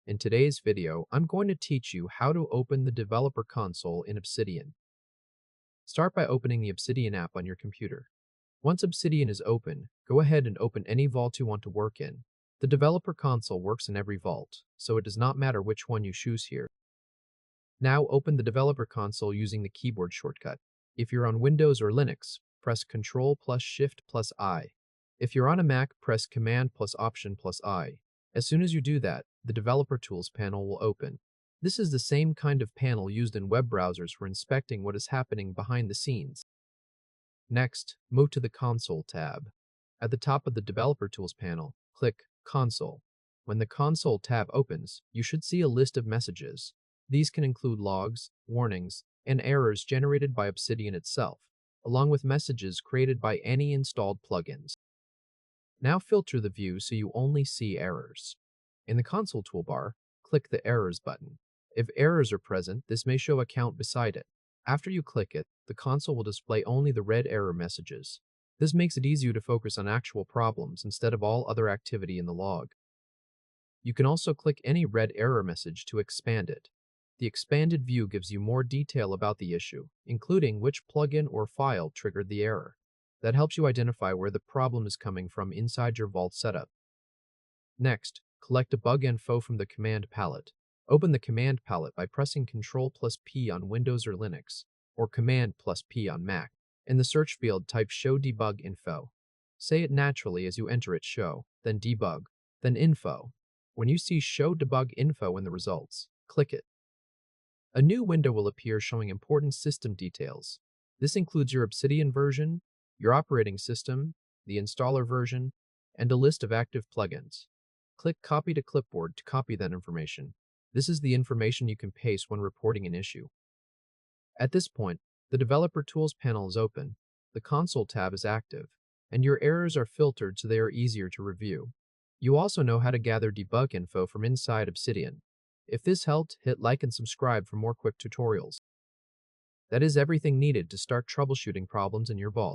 In today's video, I'm going to teach you how to open the developer console in Obsidian. Start by opening the Obsidian app on your computer. Once Obsidian is open, go ahead and open any vault you want to work in. The developer console works in every vault, so it does not matter which one you choose here. Now open the developer console using the keyboard shortcut. If you're on Windows or Linux, press Ctrl plus Shift plus I. If you're on a Mac, press Command plus Option plus I. As soon as you do that, the Developer Tools panel will open. This is the same kind of panel used in web browsers for inspecting what is happening behind the scenes. Next, move to the Console tab. At the top of the Developer Tools panel, click Console. When the Console tab opens, you should see a list of messages. These can include logs, warnings, and errors generated by Obsidian itself, along with messages created by any installed plugins. Now filter the view so you only see errors. In the console toolbar, click the Errors button. If errors are present, this may show a count beside it. After you click it, the console will display only the red error messages. This makes it easier to focus on actual problems instead of all other activity in the log. You can also click any red error message to expand it. The expanded view gives you more detail about the issue, including which plugin or file triggered the error. That helps you identify where the problem is coming from inside your Vault setup. Next, collect debug info from the command palette. Open the command palette by pressing Ctrl plus P on Windows or Linux, or Command plus P on Mac. In the search field, type Show Debug Info. Say it naturally as you enter it: Show, then Debug, then Info. When you see Show Debug Info in the results, click it. A new window will appear showing important system details. This includes your Obsidian version, your operating system, the installer version, and a list of active plugins. Click Copy to Clipboard to copy that information. This is the information you can paste when reporting an issue. At this point, the Developer Tools panel is open, the Console tab is active, and your errors are filtered so they are easier to review. You also know how to gather debug info from inside Obsidian. If this helped, hit like and subscribe for more quick tutorials. That is everything needed to start troubleshooting problems in your vault.